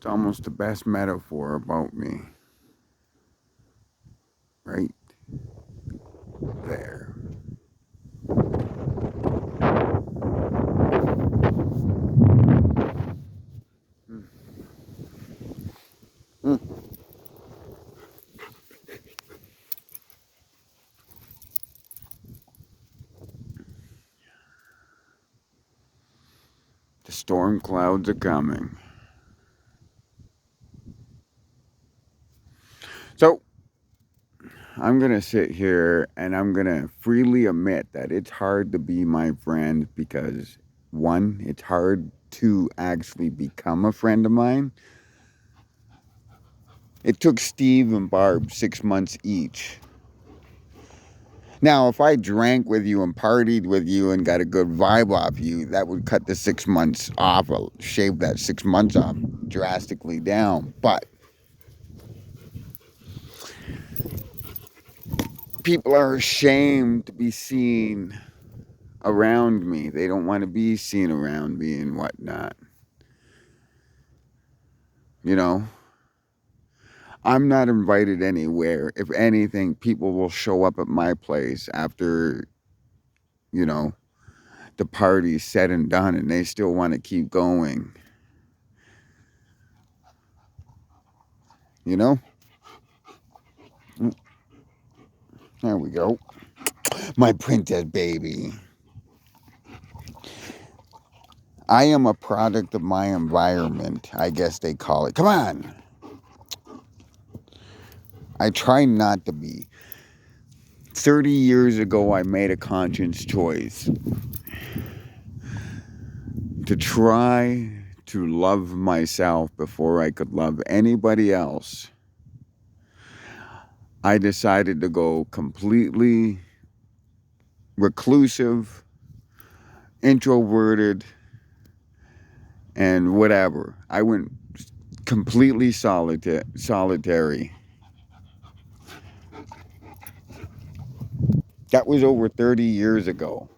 It's almost the best metaphor about me. Right there. Mm. Mm. The storm clouds are coming. So, I'm going to sit here and I'm going to freely admit that it's hard to be my friend because, one, it's hard to actually become a friend of mine. It took Steve and Barb 6 months each. Now, if I drank with you and partied with you and got a good vibe off you, that would cut the 6 months off, or shave that 6 months off drastically down. But people are ashamed to be seen around me. They don't want to be seen around me and whatnot. You know, I'm not invited anywhere. If anything, people will show up at my place after, you know, the party's said and done and they still want to keep going. You know? There we go. My princess baby. I am a product of my environment, I guess they call it. Come on. I try not to be. 30 years ago, I made a conscious choice to try to love myself before I could love anybody else. I decided to go completely reclusive, introverted, and whatever. I went completely solitary. That was over 30 years ago.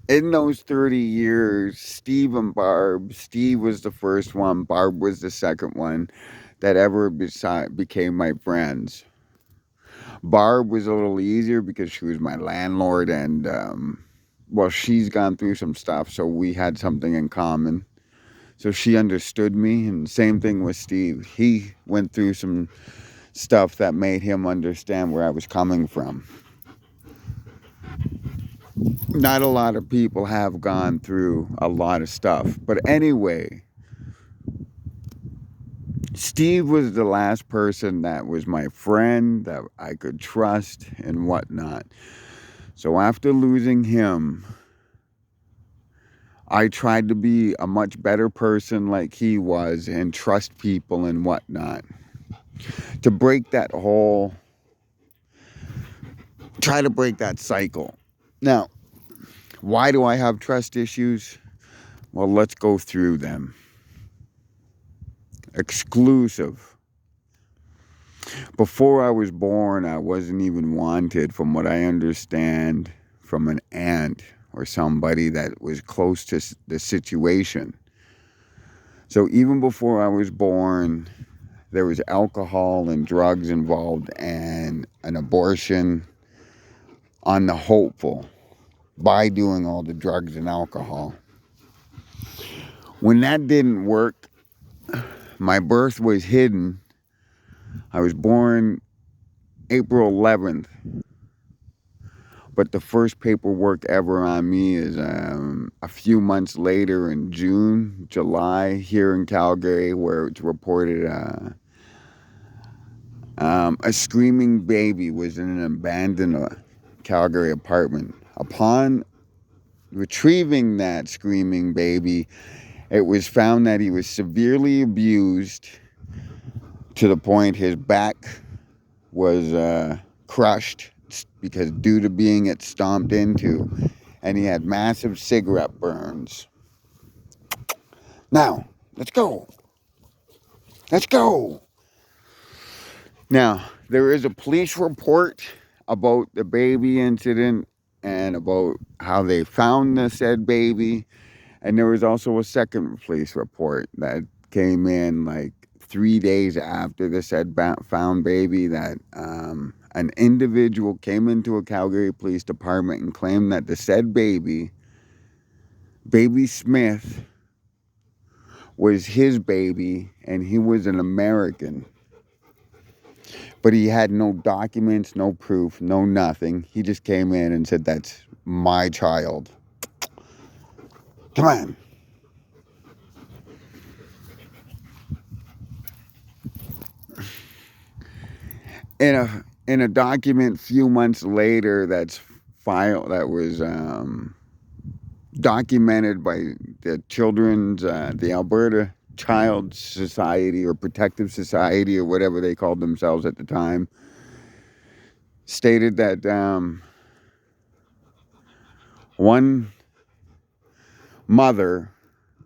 In those 30 years, Steve and Barb, Steve was the first one, Barb was the second one that ever became my friends. Barb was a little easier because she was my landlord and, well, she's gone through some stuff, so we had something in common. So she understood me, and same thing with Steve. He went through some stuff that made him understand where I was coming from. Not a lot of people have gone through a lot of stuff. But anyway, Steve was the last person that was my friend, that I could trust and whatnot. So after losing him, I tried to be a much better person like he was and trust people and whatnot. To break that try to break that cycle. Now, why do I have trust issues? Well, let's go through them. Exclusive. Before I was born, I wasn't even wanted, from what I understand, from an aunt or somebody that was close to the situation. So even before I was born, there was alcohol and drugs involved and an abortion on the hopeful by doing all the drugs and alcohol. When that didn't work, my birth was hidden. I was born April 11th, but the first paperwork ever on me is a few months later in June, July, here in Calgary, where it's reported a screaming baby was in an abandoned Calgary apartment. Upon retrieving that screaming baby, it was found that he was severely abused to the point his back was crushed because due to being it stomped into, and he had massive cigarette burns. Now, let's go. Let's go. Now, there is a police report about the baby incident, and about how they found the said baby. And there was also a second police report that came in like 3 days after the said found baby, that an individual came into a Calgary Police Department and claimed that the said baby Smith, was his baby and he was an American. But he had no documents, no proof, no nothing. He just came in and said, "That's my child." Come on. In a document few months later that was documented by the the Alberta Child Society or Protective Society or whatever they called themselves at the time, stated that one mother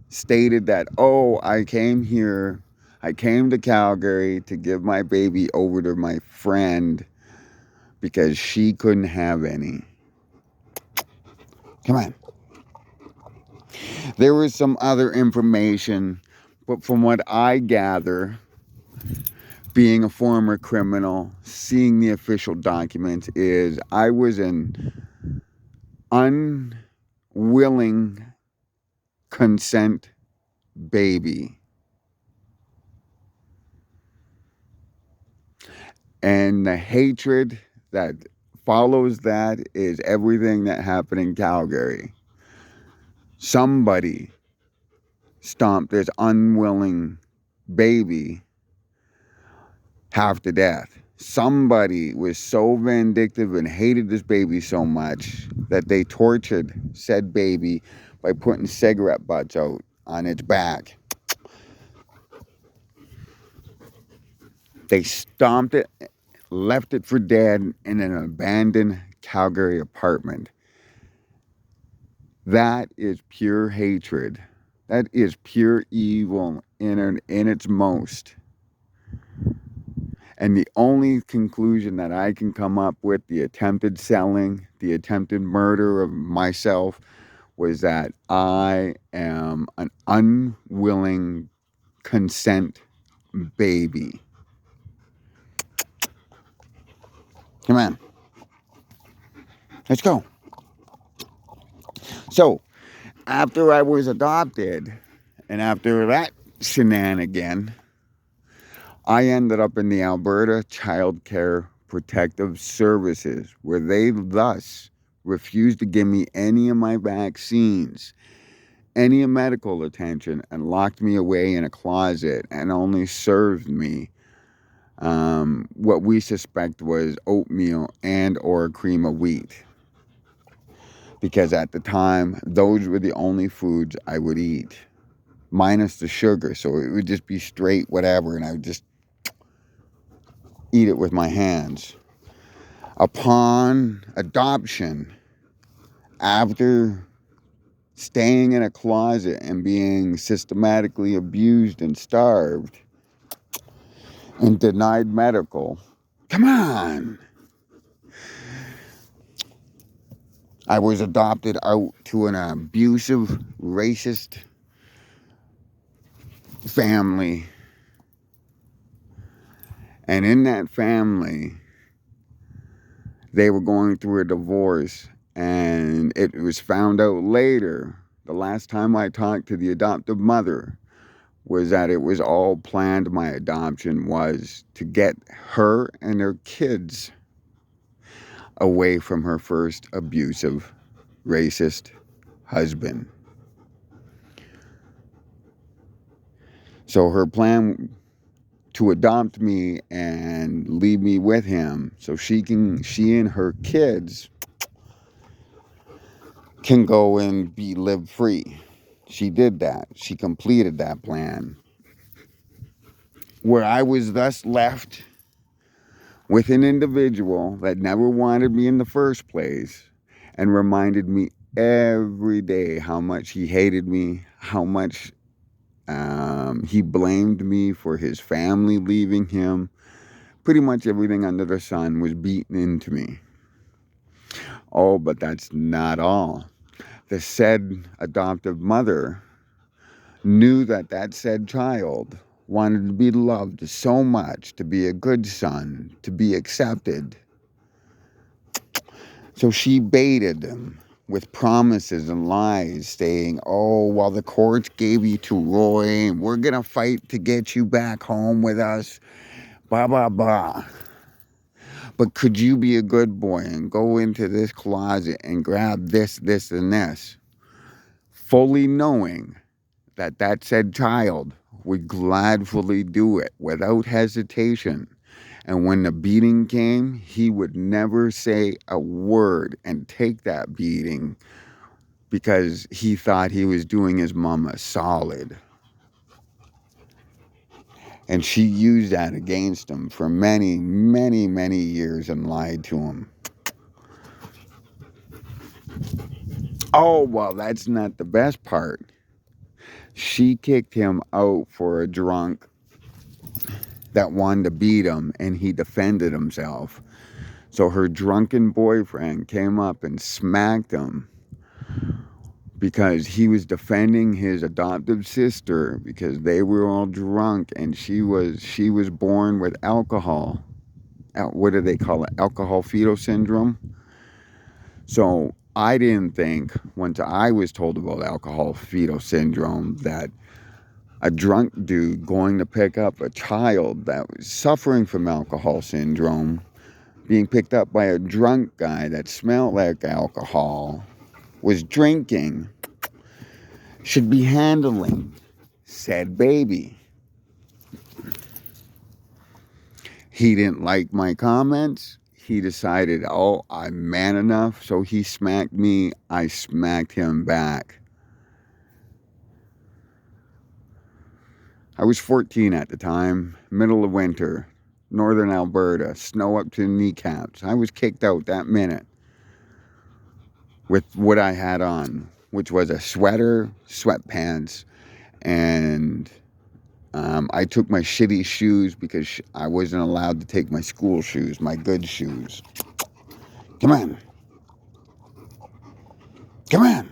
stated that, "Oh, I came to Calgary to give my baby over to my friend because she couldn't have any." Come on. There was some other information, but from what I gather, being a former criminal, seeing the official documents, is I was an unwilling consent baby. And the hatred that follows that is everything that happened in Calgary. Somebody stomped this unwilling baby half to death. Somebody was so vindictive and hated this baby so much that they tortured said baby by putting cigarette butts out on its back. They stomped it, left it for dead in an abandoned Calgary apartment. That is pure hatred. That is pure evil in its most. And the only conclusion that I can come up with, the attempted selling, the attempted murder of myself, was that I am an unwilling consent baby. Come on. Let's go. So, after I was adopted, and after that shenanigan, I ended up in the Alberta Child Care Protective Services, where they thus refused to give me any of my vaccines, any medical attention, and locked me away in a closet and only served me what we suspect was oatmeal and or cream of wheat. Because at the time, those were the only foods I would eat, minus the sugar. So it would just be straight whatever, and I would just eat it with my hands. Upon adoption, after staying in a closet and being systematically abused and starved and denied medical, come on, I was adopted out to an abusive, racist family. And in that family, they were going through a divorce, and it was found out later, the last time I talked to the adoptive mother, was that it was all planned. My adoption was to get her and her kids away from her first abusive, racist husband. So her plan to adopt me and leave me with him so she and her kids can go and live free. She did that. She completed that plan. Where I was thus left with an individual that never wanted me in the first place and reminded me every day how much he hated me, how much he blamed me for his family leaving him. Pretty much everything under the sun was beaten into me. Oh, but that's not all. The said adoptive mother knew that that said child wanted to be loved so much, to be a good son, to be accepted. So she baited him with promises and lies, saying, oh, well, the courts gave you to Roy, and we're going to fight to get you back home with us, blah, blah, blah. But could you be a good boy and go into this closet and grab this, this, and this, fully knowing that that said child would gladfully do it without hesitation. And when the beating came, he would never say a word and take that beating because he thought he was doing his mama solid. And she used that against him for many, many, many years and lied to him. Oh, well, that's not the best part. She kicked him out for a drunk that wanted to beat him, and he defended himself. So her drunken boyfriend came up and smacked him because he was defending his adoptive sister because they were all drunk, and she was born with alcohol. What do they call it? Alcohol fetal syndrome. So I didn't think, once I was told about alcohol fetal syndrome, that a drunk dude going to pick up a child that was suffering from alcohol syndrome, being picked up by a drunk guy that smelled like alcohol, was drinking, should be handling said baby. He didn't like my comments. He decided, oh, I'm man enough, so he smacked me. I smacked him back. I was 14 at the time, middle of winter, northern Alberta, snow up to kneecaps. I was kicked out that minute with what I had on, which was a sweater, sweatpants, and I took my shitty shoes because I wasn't allowed to take my school shoes, my good shoes. Come on. Come on.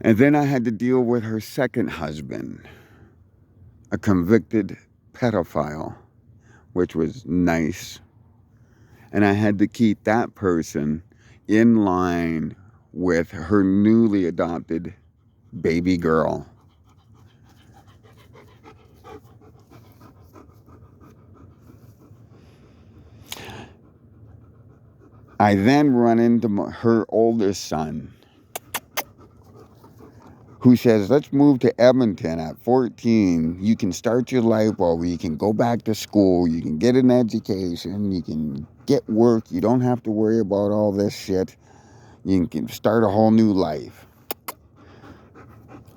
And then I had to deal with her second husband, a convicted pedophile, which was nice. And I had to keep that person in line with her newly adopted baby girl. I then run into her oldest son, who says, let's move to Edmonton at 14. You can start your life over. You can go back to school. You can get an education. You can get work. You don't have to worry about all this shit. You can start a whole new life.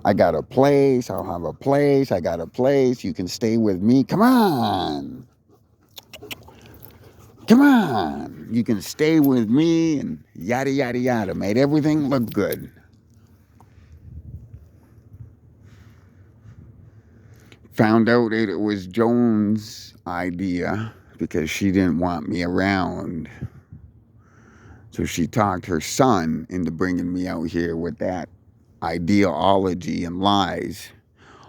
I got a place. I'll have a place. I got a place. You can stay with me. Come on. Come on. You can stay with me, and yada, yada, yada. Made everything look good. Found out it was Joan's idea because she didn't want me around. So she talked her son into bringing me out here with that ideology and lies,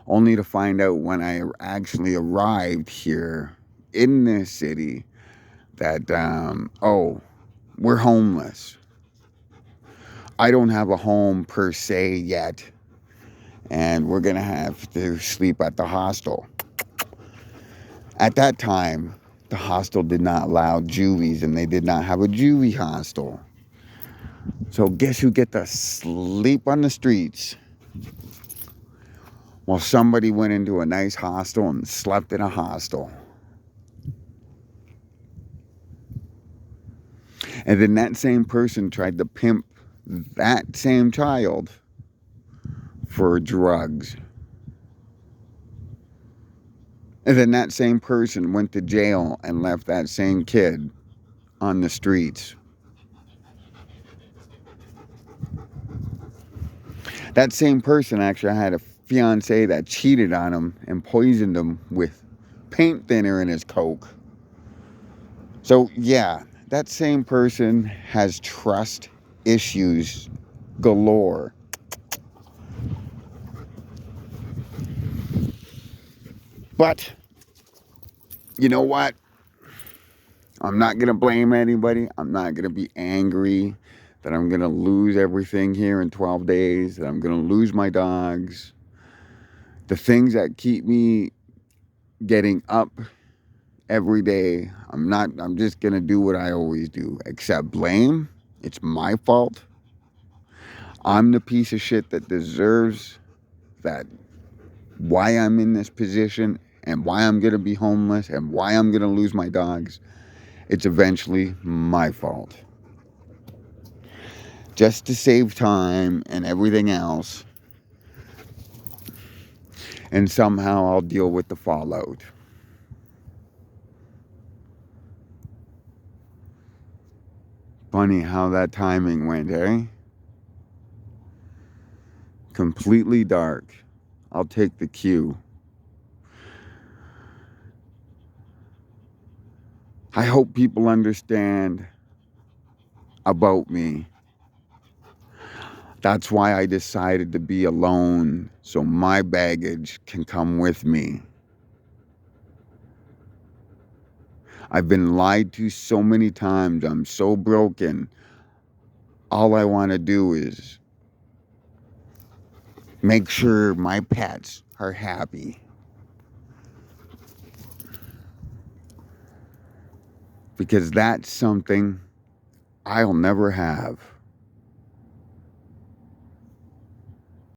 only to find out when I actually arrived here in this city that, oh, we're homeless. I don't have a home per se yet, and we're going to have to sleep at the hostel. At that time, the hostel did not allow Jewies, and they did not have a Jewie hostel. So guess who get to sleep on the streets? Well, somebody went into a nice hostel and slept in a hostel. And then that same person tried to pimp that same child for drugs. And then that same person went to jail and left that same kid on the streets. That same person actually had fiance that cheated on him and poisoned him with paint thinner in his Coke. So, yeah, that same person has trust issues galore. But, you know what? I'm not going to blame anybody. I'm not going to be angry that I'm going to lose everything here in 12 days, that I'm going to lose my dogs. The things that keep me getting up every day, I'm just going to do what I always do, accept blame. It's my fault. I'm the piece of shit that deserves that, why I'm in this position and why I'm going to be homeless and why I'm going to lose my dogs. It's eventually my fault. Just to save time and everything else. And somehow I'll deal with the fallout. Funny how that timing went, eh? Completely dark. I'll take the cue. I hope people understand about me. That's why I decided to be alone, so my baggage can come with me. I've been lied to so many times. I'm so broken. All I want to do is make sure my pets are happy. Because that's something I'll never have.